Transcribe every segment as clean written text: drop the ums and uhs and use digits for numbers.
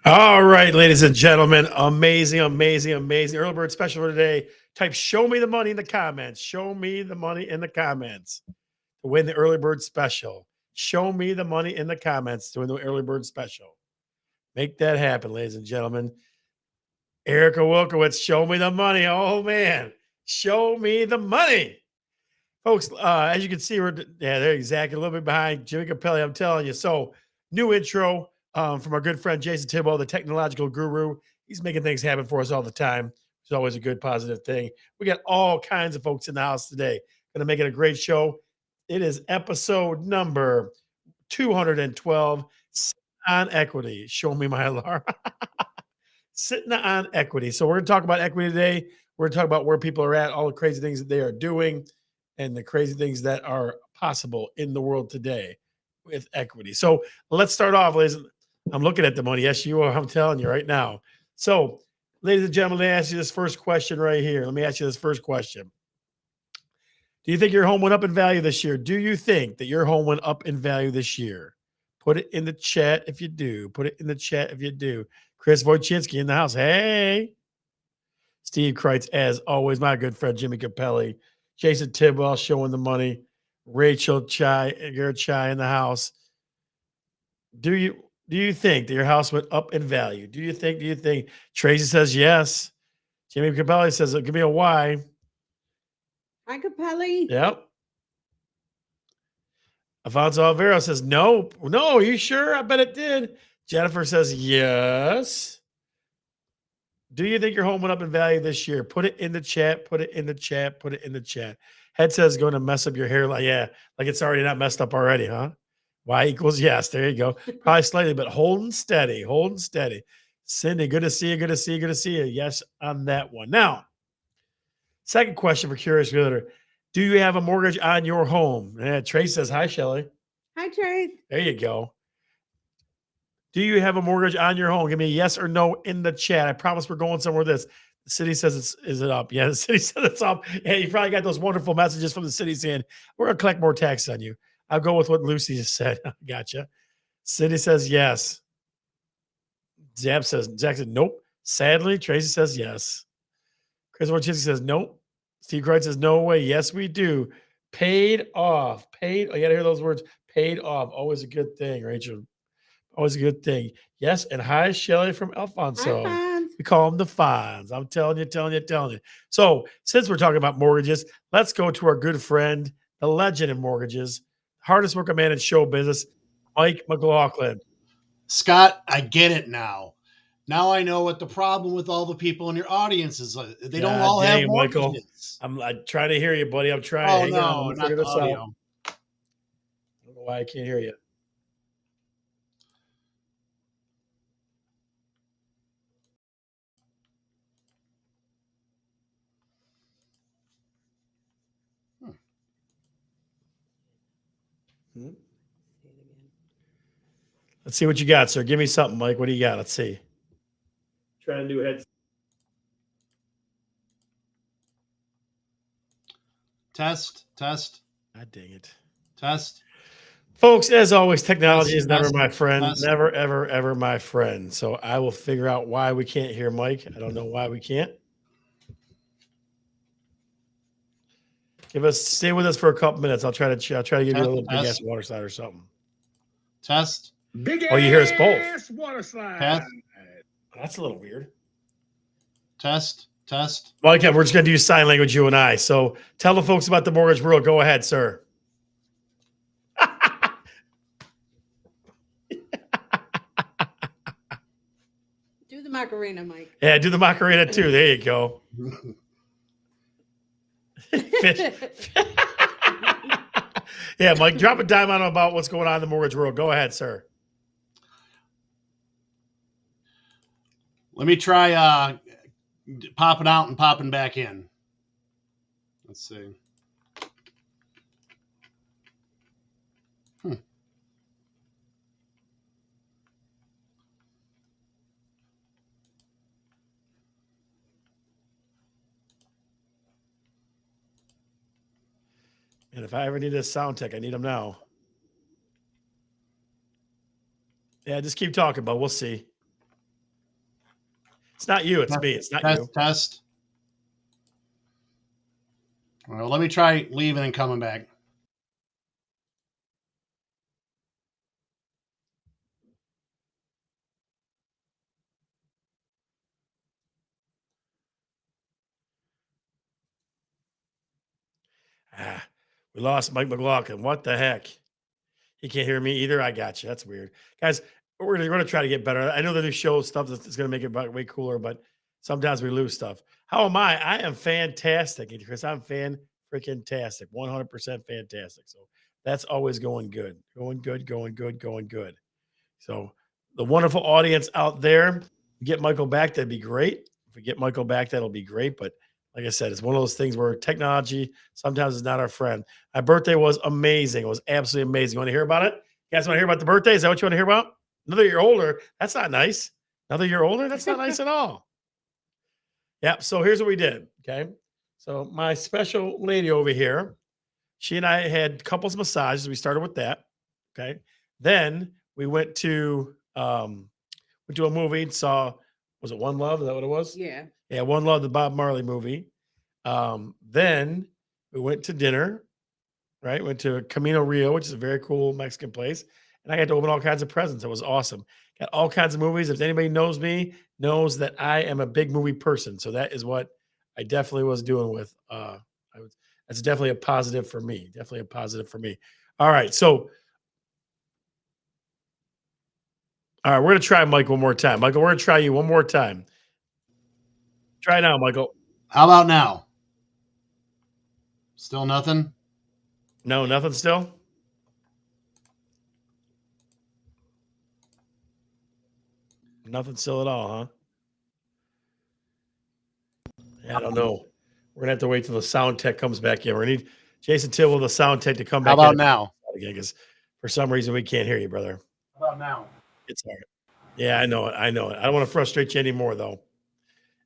All right, ladies and gentlemen, amazing, amazing, amazing. Early bird special for today. Type show me the money in the comments. Show me the money in the comments to win the early bird special. Show me the money in the comments to win the early bird special. Make that happen, ladies and gentlemen. Erica Wilkowitz, show me the money. Oh, man. Show me the money. Folks, as you can see, they're exactly a little bit behind Jimmy Capelli. I'm telling you. So, new intro from our good friend Jason Tibbo, the technological guru. He's making things happen for us all the time. It's always a good, positive thing. We got all kinds of folks in the house today. Going to make it a great show. It is episode number 212 on equity. Show me my alarm. Sitting on equity. So, we're going to talk about equity today. We're going to talk about where people are at, all the crazy things that they are doing, and the crazy things that are possible in the world today with equity. So let's start off, ladies. I'm looking at the money. Yes, you are. I'm telling you right now. So, ladies and gentlemen, let me ask you this first question right here. Let me ask you this first question. Do you think your home went up in value this year? Do you think that your home went up in value this year? Put it in the chat if you do. Put it in the chat if you do. Chris Wojcinski in the house. Hey. Steve Kreitz, as always, my good friend Jimmy Capelli. Jason Tidwell showing the money. Rachel Chai, Garrett Chai in the house. Do you think that your house went up in value? Do you think? Tracy says yes. Jimmy Capelli says, give me a Y. Hi, Capelli. Yep. Alfonso Alvaro says, no. No, are you sure? I bet it did. Jennifer says, yes. Do you think your home went up in value this year? Put it in the chat. Put it in the chat. Put it in the chat. Head says going to mess up your hairline. Yeah, like it's already not messed up already, huh? Y equals yes. There you go. Probably slightly, but holding steady. Holding steady. Cindy, good to see you. Good to see you. Good to see you. Yes on that one. Now, second question for Curious Realtor. Do you have a mortgage on your home? Trey says, hi, Shelly. Hi, Trace. There you go. Do you have a mortgage on your home? Give me a yes or no in the chat. I promise we're going somewhere with this. The city says is it up? Yeah, the city says it's up. Hey, you probably got those wonderful messages from the city saying, we're going to collect more tax on you. I'll go with what Lucy just said. Gotcha. City says yes. Zach said nope. Sadly, Tracy says yes. Chris Wojcinski says nope. Steve Kreitz says no way. Yes, we do. Paid off. Paid. You got to hear those words. Paid off. Always a good thing, Rachel. Always a good thing. Yes, and hi, Shelly from Alfonso. Hi, We call them the Fonz. I'm telling you. So, since we're talking about mortgages, let's go to our good friend, the legend in mortgages, hardest working man in show business, Mike McLaughlin. Scott, I get it now. Now I know what the problem with all the people in your audience is. They don't all have mortgages. Michael. I'm trying to hear you, buddy. I'm trying. Oh, Hang no, on. Let me not figure the this audio. out. I don't know why I can't hear you. Let's see what you got, sir. Give me something, Mike. What do you got? Let's see. Trying to do heads. Test. God dang it. Test. Folks, as always, technology is never Test, my friend. test. Never, ever, ever my friend. So I will figure out why we can't hear Mike. I don't know why we can't. Stay with us for a couple minutes. I'll try to give you a little big ass water slide or something. Test. Big you hear us both. Water slide. Test. That's a little weird. Test. Well, okay, we're just gonna do sign language, you and I. So tell the folks about the mortgage world. Go ahead, sir. Do the Macarena, Mike. Yeah, do the Macarena too. There you go. Yeah, Mike, drop a dime on about what's going on in the mortgage world. Go ahead, sir. Let me try popping out and popping back in. Let's see. And if I ever need a sound tech, I need them now. Yeah, just keep talking, but we'll see. It's not you. It's me. It's not you. Test. Well, let me try leaving and coming back. We lost Mike McLaughlin. What the heck? He can't hear me either. I got you. That's weird, guys. We're gonna try to get better. I know the new show stuff is gonna make it way cooler, but sometimes we lose stuff. How am I? I am fantastic, Chris. I'm freaking tastic. 100% fantastic. So that's always going good. Going good. Going good. Going good. So the wonderful audience out there, get Michael back. That'd be great. If we get Michael back, that'll be great. But like I said, it's one of those things where technology sometimes is not our friend. My birthday was amazing. It was absolutely amazing. You want to hear about it? You guys want to hear about the birthday? Is that what you want to hear about? Another year older. That's not nice. Another year older. That's not nice at all. Yeah. So here's what we did. Okay. So my special lady over here, she and I had couples massages. We started with that. Okay. Then we went to a movie and saw, was it One Love? Is that what it was? Yeah. Yeah, One Love, the Bob Marley movie. Then we went to dinner, right? Went to Camino Rio, which is a very cool Mexican place. And I got to open all kinds of presents. It was awesome. Got all kinds of movies. If anybody knows me, knows that I am a big movie person. So that is what I definitely was doing with that's definitely a positive for me. Definitely a positive for me. All right. So all right, we're going to try Mike one more time. Michael, we're going to try you one more time. Try now, Michael. How about now? Still nothing? No, nothing still? Nothing still at all, huh? Yeah, I don't know. We're going to have to wait till the sound tech comes back in. We're going to need Jason Tibble, the sound tech, to come back How about in now? again, because for some reason we can't hear you, brother. How about now? It's all right. Yeah, I know it. I know it. I don't want to frustrate you anymore, though.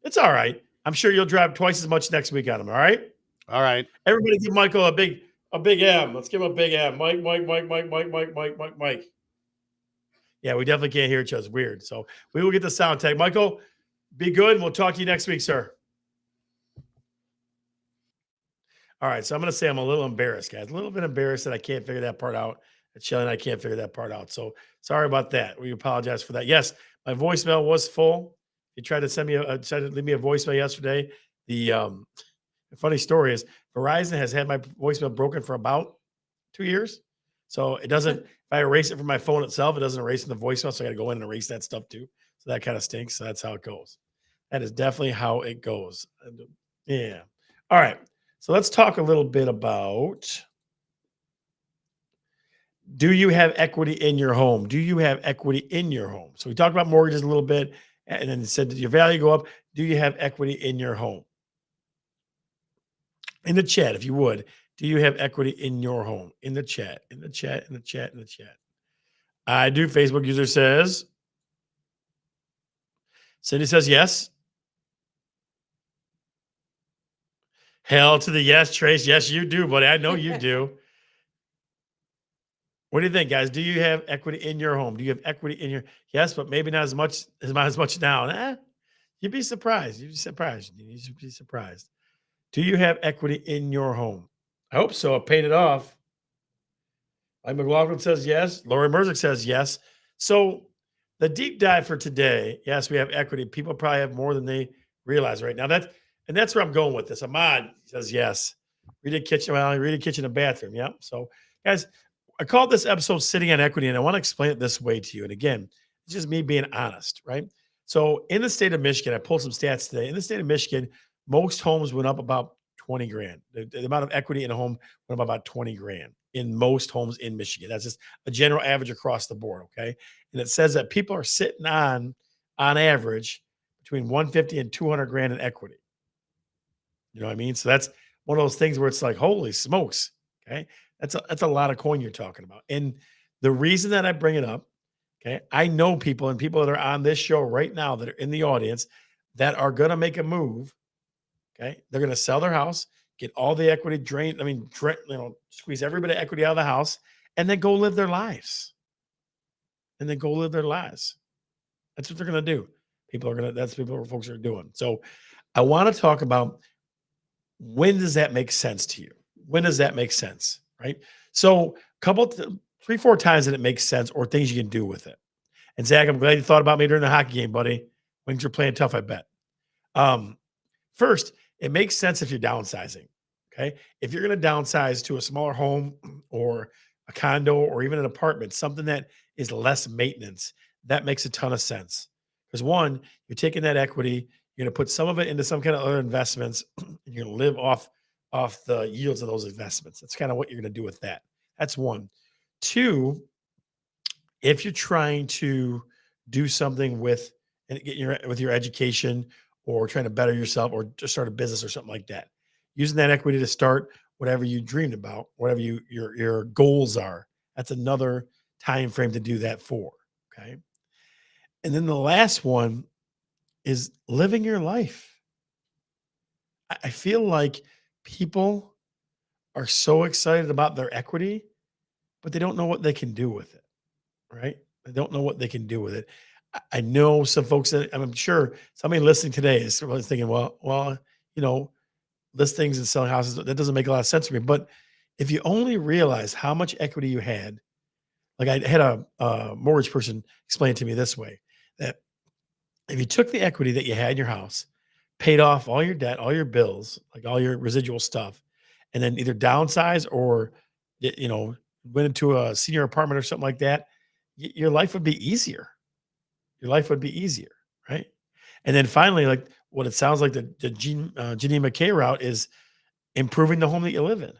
It's all right. I'm sure you'll drive twice as much next week on him. All right. All right. Everybody, give Michael a big M. Let's give him a big M. Mike, Mike, Mike, Mike, Mike, Mike, Mike, Mike, Mike. Yeah, we definitely can't hear each other. It's weird. So we will get the sound tech. Michael, be good. And we'll talk to you next week, sir. All right. So I'm going to say I'm a little embarrassed, guys. A little bit embarrassed that I can't figure that part out. That Shelly and I can't figure that part out. So sorry about that. We apologize for that. Yes, my voicemail was full. You tried to tried to leave me a voicemail yesterday. The funny story is Verizon has had my voicemail broken for about 2 years. So it doesn't, if I erase it from my phone itself, it doesn't erase in the voicemail. So I got to go in and erase that stuff too. So that kind of stinks. So that's how it goes. That is definitely how it goes. Yeah. All right. So let's talk a little bit about, do you have equity in your home? Do you have equity in your home? So we talked about mortgages a little bit, and then it said, did your value go up? Do you have equity in your home? In the chat, if you would, do you have equity in your home? In the chat, in the chat, in the chat, in the chat. I do. Facebook user says, Cindy says yes. Hell to the yes, Trace. Yes, you do, buddy. I know you do. What do you think, guys? Do you have equity in your home? Do you have equity in your, yes, but maybe not as much now. You'd be surprised. You'd be surprised. You should be surprised. Do you have equity in your home? I hope so. I paid it off. Mike McLaughlin says yes. Lori Merzick says yes. So the deep dive for today, yes, we have equity. People probably have more than they realize right now. That's where I'm going with this. Ahmad says yes. Read kitchen and bathroom. Yeah. So guys, I called this episode Sitting on Equity, and I want to explain it this way to you. And again, it's just me being honest, right? So in the state of Michigan, I pulled some stats today. In the state of Michigan, most homes went up about 20 grand. The amount of equity in a home went up about 20 grand in most homes in Michigan. That's just a general average across the board. Okay. And it says that people are sitting on average, between 150 and 200 grand in equity. You know what I mean? So that's one of those things where it's like, holy smokes. Okay. That's a lot of coin you're talking about. And the reason that I bring it up, okay, I know people and people that are on this show right now that are in the audience that are going to make a move. Okay. They're going to sell their house, get all the equity drained. Squeeze every bit of equity out of the house and then go live their lives. That's what they're going to do. That's what folks are doing. So I want to talk about, when does that make sense to you? When does that make sense? Right. So three, four times that it makes sense, or things you can do with it. And Zach, I'm glad you thought about me during the hockey game, buddy. Wings are playing tough, I bet. First, it makes sense if you're downsizing. Okay. If you're going to downsize to a smaller home or a condo or even an apartment, something that is less maintenance, that makes a ton of sense. Because one, you're taking that equity, you're going to put some of it into some kind of other investments, and you're going to live off the yields of those investments. That's kind of what you're going to do with that. That's one. Two, if you're trying to do something with your education, or trying to better yourself, or just start a business or something like that, using that equity to start whatever you dreamed about, whatever your goals are, that's another time frame to do that for. Okay. And then the last one is living your life. I feel like people are so excited about their equity, but they don't know what they can do with it. Right? They don't know what they can do with it. I know some folks that, I'm sure somebody listening today is thinking, well, listings and selling houses, that doesn't make a lot of sense to me. But if you only realize how much equity you had, like I had a mortgage person explain to me this way, that if you took the equity that you had in your house, paid off all your debt, all your bills, like all your residual stuff, and then either downsize or, went into a senior apartment or something like that, your life would be easier. Your life would be easier, right? And then finally, like what it sounds like, the Janine McKay route is improving the home that you live in,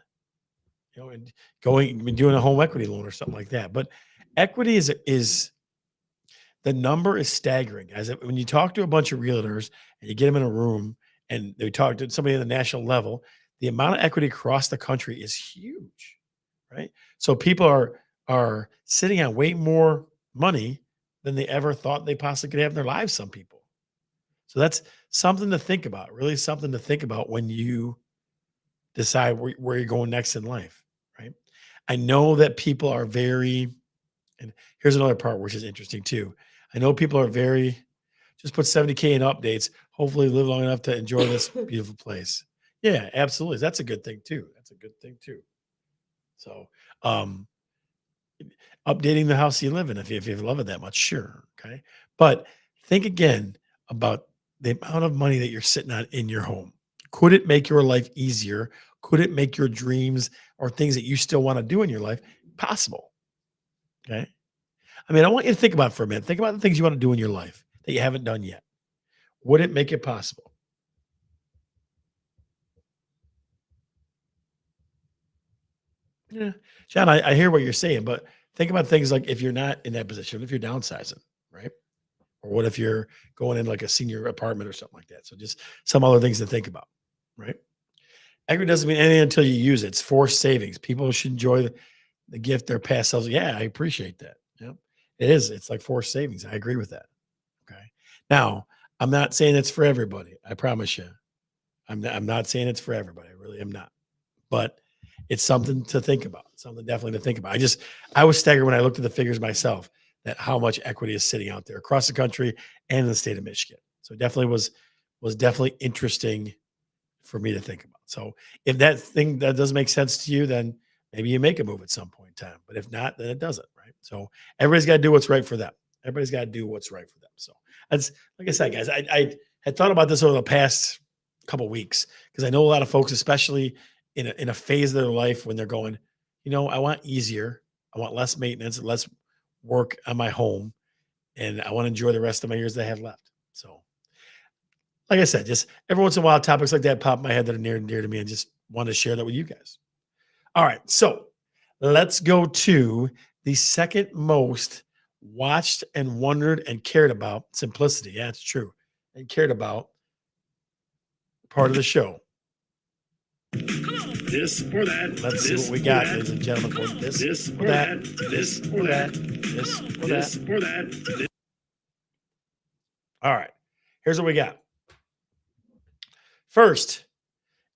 and doing a home equity loan or something like that. But equity is the number is staggering. When you talk to a bunch of realtors and you get them in a room and they talk to somebody at the national level, the amount of equity across the country is huge, right? So people are sitting on way more money than they ever thought they possibly could have in their lives, some people. So that's something to think about, really something to think about when you decide where you're going next in life, right? I know that people are and here's another part which is interesting too. I know people are just put 70K in updates, hopefully live long enough to enjoy this beautiful place. Yeah, absolutely. That's a good thing too. So, updating the house you live in, if you love it that much, sure. Okay. But think again about the amount of money that you're sitting on in your home. Could it make your life easier? Could it make your dreams or things that you still want to do in your life possible? Okay. I mean, I want you to think about it for a minute. Think about the things you want to do in your life that you haven't done yet. Would it make it possible? Yeah. John, I hear what you're saying, but think about things like, if you're not in that position, if you're downsizing, right? Or what if you're going in like a senior apartment or something like that? So just some other things to think about, right? Equity doesn't mean anything until you use it. It's forced savings. People should enjoy the gift their past selves. Yeah, I appreciate that. Yeah, it is. It's like forced savings. I agree with that. Okay. Now, I'm not saying it's for everybody. I promise you. I'm not saying it's for everybody. I really am not. But it's something to think about. Something definitely to think about. I was staggered when I looked at the figures myself, that how much equity is sitting out there across the country and in the state of Michigan. So it definitely was definitely interesting for me to think about. So if that thing that doesn't make sense to you, then maybe you make a move at some point in time. But if not, then it doesn't, right? So everybody's got to do what's right for them. Everybody's got to do what's right for them. So that's, like I said, guys, I had thought about this over the past couple of weeks, because I know a lot of folks, especially in a phase of their life when they're going, I want easier, I want less maintenance, less work on my home, and I want to enjoy the rest of my years that I have left. So, like I said, just every once in a while, topics like that pop in my head that are near and dear to me, and just want to share that with you guys. All right, so let's go to the second most watched and wondered and cared about, simplicity. Yeah, it's true, and cared about part of the show. This or that. Let's see what we got, ladies and gentlemen, for this or that, this or that, this or that. All right, here's what we got. First,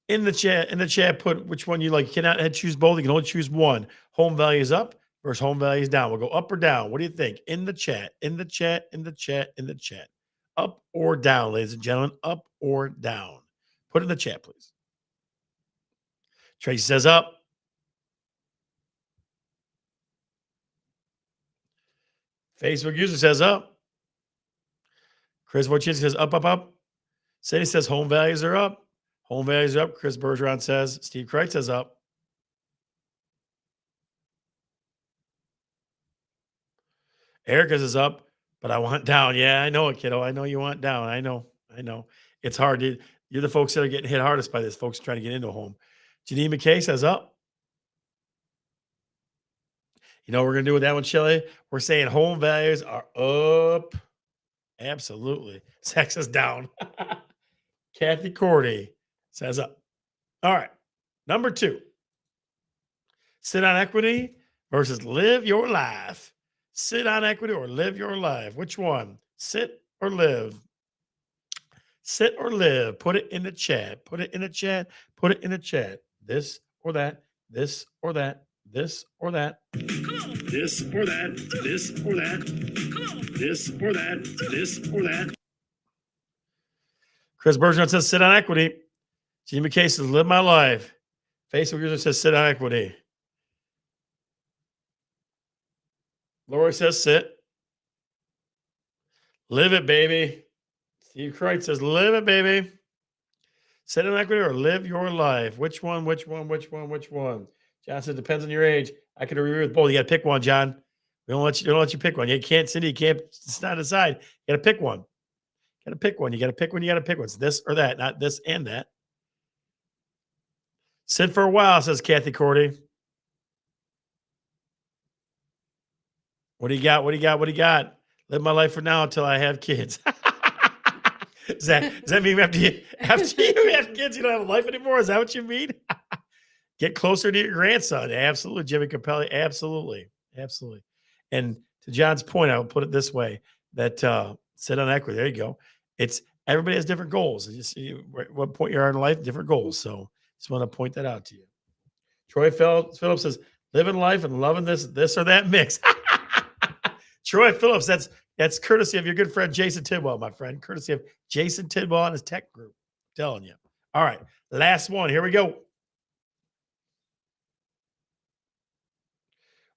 in the chat, put which one you like. You cannot choose both. You can only choose one. Home values up versus home values down. We'll go up or down. What do you think? In the chat. Up or down, ladies and gentlemen. Up or down. Put it in the chat, please. Tracy says up. Facebook user says up. Chris Wojcicki says up, up, up. Sadie says home values are up. Home values are up. Chris Bergeron says. Steve Kreitz says up. Erica says up, but I want down. Yeah, I know it, kiddo. I know you want down. I know. It's hard. You're the folks that are getting hit hardest by this. Folks trying to get into a home. Janine McKay says up. You know what we're going to do with that one, Shelly? We're saying home values are up. Absolutely. Sex is down. Kathy Cordy says up. All right. Number 2. Sit on equity versus live your life. Sit on equity or live your life. Which one? Sit or live? Sit or live. Put it in the chat. Put it in the chat. Put it in the chat. This or that. This or that. This or that. This or that. This or that. This or that. This or that. Chris Bergeron says sit on equity. Jimmy McKay says live my life. Facebook user says sit on equity. Lori says sit. Live it, baby. Steve Kreitz says live it, baby. Sit on equity or live your life. Which one? Which one? Which one? Which one? John says depends on your age. I could agree with both. You got to pick one, John. We don't let you pick one. You can't, Cindy. You can't. It's not decide. You got to pick one. You got to pick one. You got to pick one. You got to pick one. It's this or that, not this and that. Sit for a while, says Kathy Cordy. What do you got? What do you got? What do you got? Live my life for now until I have kids. Does that mean after you have kids, you don't have a life anymore? Is that what you mean? Get closer to your grandson. Absolutely, Jimmy Capelli. Absolutely. Absolutely. And to John's point, I would put it this way, that sit on equity. There you go. It's everybody has different goals. You see what point you are in life, different goals. So just want to point that out to you. Troy Phillips says, living life and loving this or that mix. Troy Phillips, that's courtesy of your good friend Jason Tidwell, my friend. Courtesy of Jason Tidwell and his tech group. I'm telling you. All right. Last one. Here we go.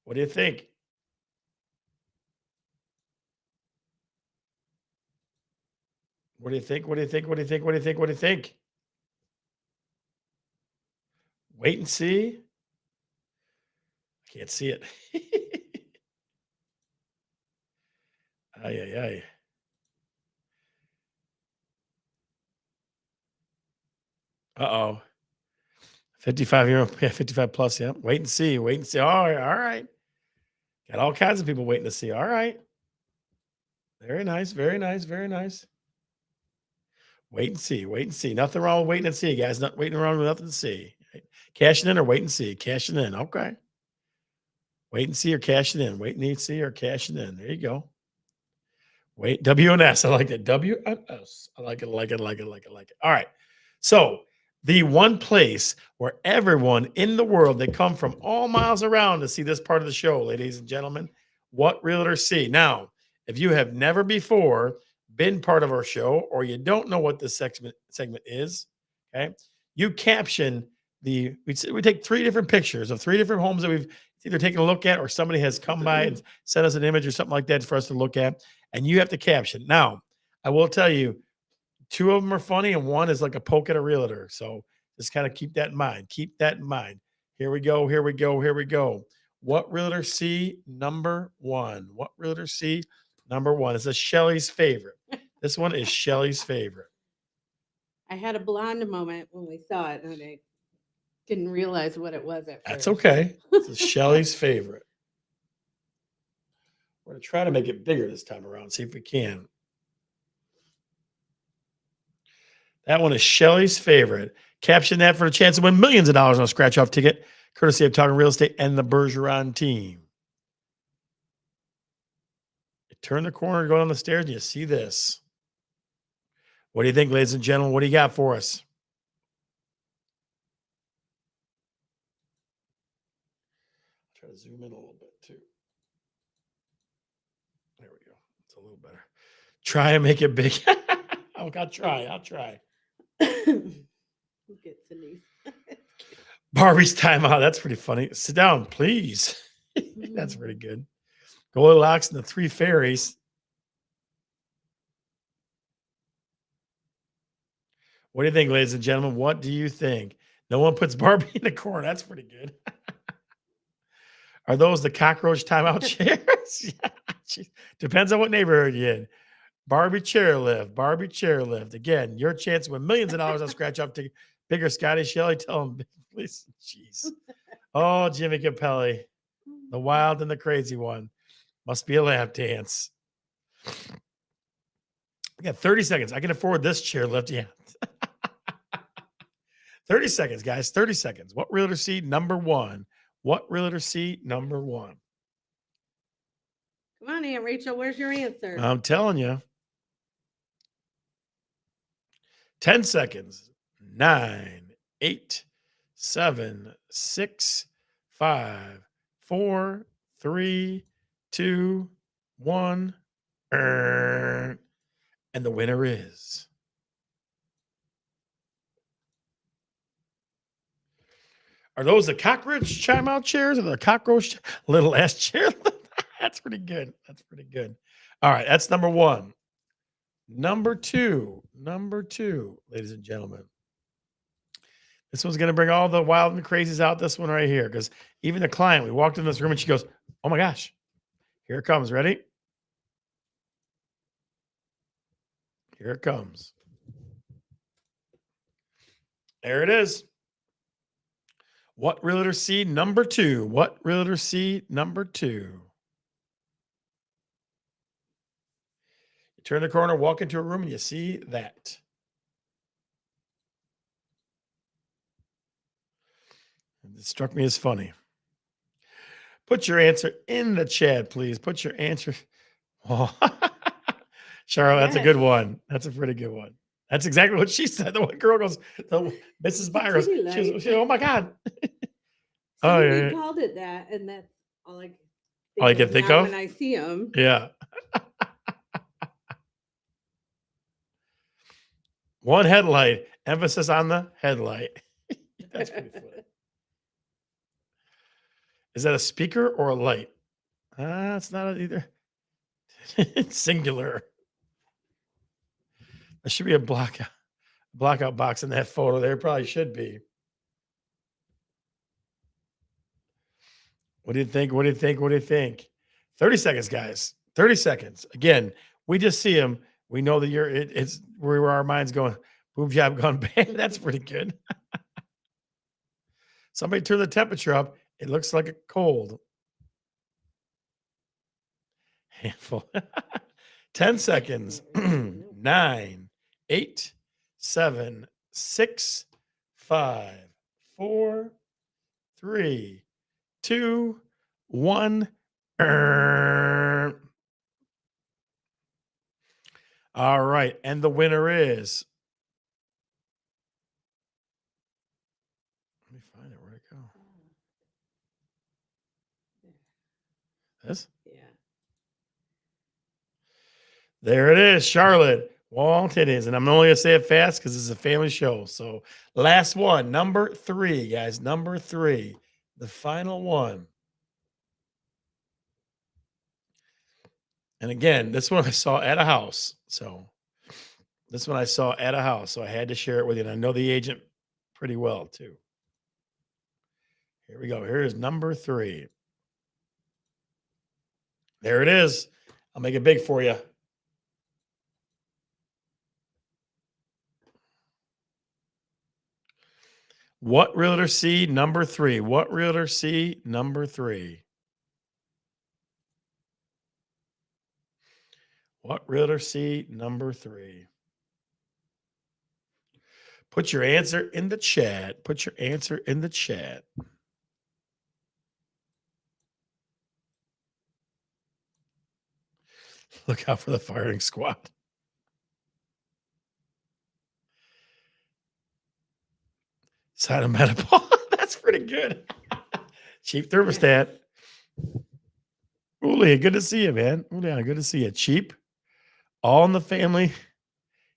What do you think? What do you think? What do you think? What do you think? What do you think? What do you think? Wait and see. I can't see it. Ay, ay, ay. Uh-oh. 55-year-old, yeah, 55 plus, yeah. Wait and see. Wait and see. All right, all right. Got all kinds of people waiting to see. All right. Very nice, very nice, very nice. Wait and see. Wait and see. Nothing wrong with waiting and see, guys. Not waiting around with nothing to see. Cashing in or wait and see. Cashing in. Okay. Wait and see or cashing in. Wait and see or cashing in. There you go. Wait. WNS. I like that. WNS. I like it. Like it. Like it. Like it. Like it. All right. So the one place where everyone in the world, they come from all miles around to see this part of the show, ladies and gentlemen. What realtors see. Now, if you have never before been part of our show or you don't know what this segment is, okay, you caption we take 3 different pictures of 3 different homes that we've either taken a look at or somebody has come by and sent us an image or something like that for us to look at, and you have to caption. Now, I will tell you, 2 of them are funny and 1 is like a poke at a realtor. So just kind of keep that in mind. Keep that in mind. Here we go. Here we go. Here we go. What realtor see number 1? What realtor see number 1? It's a Shelly's favorite. This one is Shelly's favorite. I had a blonde moment when we saw it, and I didn't realize what it was at first. That's okay. This is Shelly's favorite. We're going to try to make it bigger this time around. See if we can. That one is Shelly's favorite. Caption that for the chance to win millions of dollars on a scratch-off ticket, courtesy of Talking Real Estate and the Bergeron team. You turn the corner, go down the stairs, and you see this. What do you think, ladies and gentlemen? What do you got for us? Try to zoom in a little bit, too. There we go. It's a little better. Try and make it big. I'll try. I'll try. Who gets in these? Barbie's timeout. That's pretty funny. Sit down, please. That's pretty good. Goldilocks and the Three Fairies. What do you think, ladies and gentlemen? What do you think? No one puts Barbie in the corner. That's pretty good. Are those the cockroach timeout chairs? Yeah, geez. Depends on what neighborhood you're in. Barbie chairlift. Barbie chairlift. Again, your chance to win millions of dollars on scratch off ticket. Bigger Scotty Shelley. Tell him, please. Jeez. Oh, Jimmy Capelli. The wild and the crazy one. Must be a lap dance. I got 30 seconds. I can afford this chairlift. Yeah. 30 seconds, guys. 30 seconds. What realtor seat number one? What realtor seat number one? Come on, Aunt Rachel. Where's your answer? I'm telling you. 10 seconds. 9, 8, 7, 6, 5, 4, 3, 2, 1. And the winner is. Are those the cockroach chime out chairs or the cockroach little ass chair? That's pretty good. That's pretty good. All right. That's number one. Number two, ladies and gentlemen. This one's going to bring all the wild and crazies out. This one right here. Because even the client, we walked in this room and she goes, oh my gosh, here it comes. Ready? Here it comes. There it is. What realtor seat number two? What realtor seat number two? You turn the corner, walk into a room, and you see that. It struck me as funny. Put your answer in the chat, please. Put your answer. Oh. Charlotte, that's a good one. That's a pretty good one. That's exactly what she said. The one girl goes, Mrs. Byers. She goes, oh my God. Oh, yeah. Called it that, and that's all I can think of when I see them. Yeah. One headlight, emphasis on the headlight. That's pretty funny. Is that a speaker or a light? It's not either. It's singular. There should be a blackout box in that photo. There probably should be. What do you think? What do you think? What do you think? 30 seconds, guys. 30 seconds. Again, we just see them. We know that it's where our mind's going. Boob job gone bad. That's pretty good. Somebody turn the temperature up. It looks like a cold. Handful. 10 seconds. 9, 8, 7, 6, 5, 4, 3, 2, 1. All right. And the winner is. Let me find it. Where'd it go? This? Yeah. There it is, Charlotte. Walt it is. And I'm only going to say it fast because it's a family show. So last one, number 3, guys. Number 3. The final one. And again, this one I saw at a house. So this one I saw at a house. So I had to share it with you. And I know the agent pretty well too. Here we go. Here is number 3. There it is. I'll make it big for you. What realtor C number 3? What realtor C number 3? What realtor C number 3? Put your answer in the chat. Put your answer in the chat. Look out for the firing squad. Side of Metapole. That's pretty good. Cheap thermostat. Uli, good to see you, man. Uli, good to see you. Cheap. All in the family.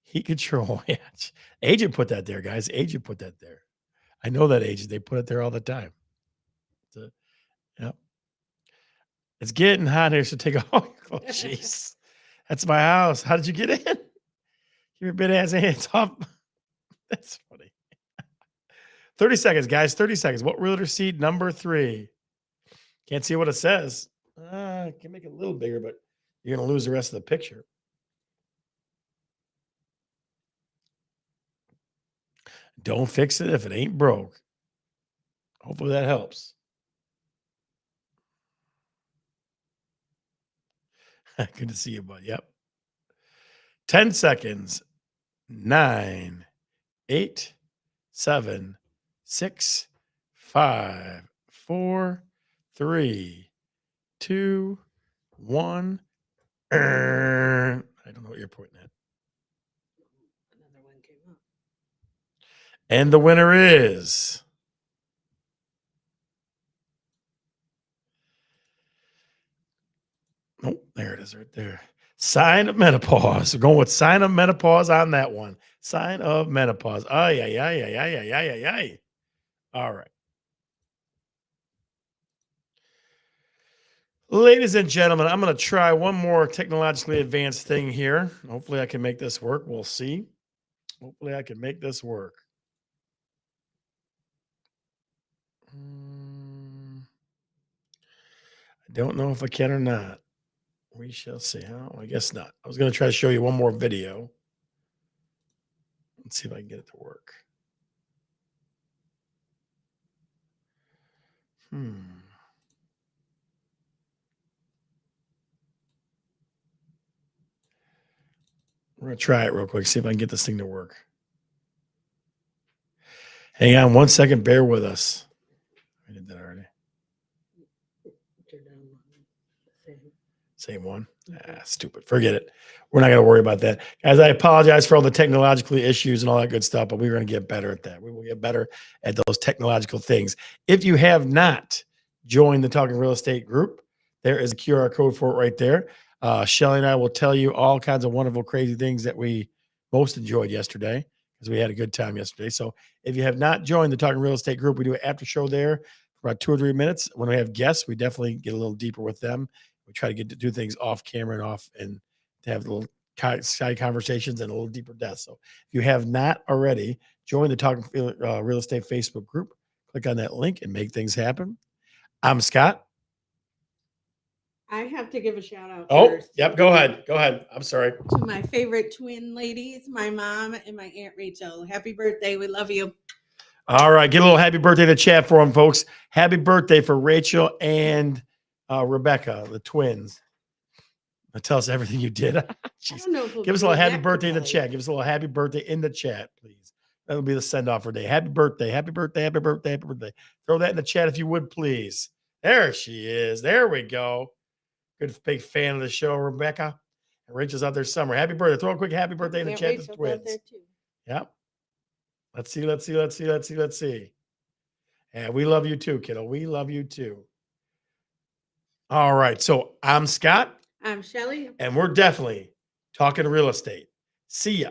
Heat control. Yeah. Agent put that there, guys. Agent put that there. I know that agent. They put it there all the time. Yep. It's getting hot here, so take off your clothes. Jeez. That's my house. How did you get in? Keep your big ass hands off. That's funny. 30 seconds, guys. 30 seconds. What realtor seat number 3? Can't see what it says. I can make it a little bigger, but you're going to lose the rest of the picture. Don't fix it if it ain't broke. Hopefully that helps. Good to see you, bud. Yep. 10 seconds. 9, 8, 7, 6, 5, 4, 3, 2, 1. I don't know what you're pointing at. Another one came up. And the winner is there it is right there. Sign of menopause. We're going with sign of menopause on that one. Sign of menopause. Ay, ay, ay, ay, ay, ay, ay, ay, ay. All right. Ladies and gentlemen, I'm going to try one more technologically advanced thing here. Hopefully I can make this work. We'll see. Hopefully I can make this work. I don't know if I can or not. We shall see. Oh, I guess not. I was going to try to show you one more video. Let's see if I can get it to work. We're going to try it real quick, see if I can get this thing to work. Hang on 1 second. Bear with us. I did that already. Same one. Stupid. Forget it. We're not going to worry about that. Guys, I apologize for all the technological issues and all that good stuff, but we're going to get better at that. We will get better at those technological things. If you have not joined the Talking Real Estate group, there is a QR code for it right there. Shelly and I will tell you all kinds of wonderful, crazy things that we most enjoyed yesterday because we had a good time yesterday. So if you have not joined the Talking Real Estate group, we do an after show there for about 2 or 3 minutes. When we have guests, we definitely get a little deeper with them. We try to get to do things off camera and off and to have little side conversations and a little deeper depth. So if you have not already, join the Talking Real Estate Facebook group. Click on that link and make things happen. I'm Scott. I have to give a shout out first. first. Yep. Go ahead. Go ahead. I'm sorry. To my favorite twin ladies, my mom and my Aunt Rachel. Happy birthday. We love you. All right. Get a little happy birthday in the chat for them, folks. Happy birthday for Rachel and Rebecca, the twins. Tell us everything you did. I don't know if we'll Give us a little happy that birthday in the today. chat. Give us a little happy birthday in the chat, please. That'll be the send off for day. Happy birthday. Happy birthday. Happy birthday. Happy birthday. Throw that in the chat if you would, please. There she is. There we go. Good big fan of the show, Rebecca. And Rachel's out there somewhere. Happy birthday. Throw a quick happy birthday in the Aunt chat to the Rachel's out twins. there too. Yep. Let's see. Let's see. Let's see. Let's see. Let's see. And we love you too, kiddo. We love you too. All right. So I'm Scott. I'm Shelly. And we're definitely talking real estate. See ya.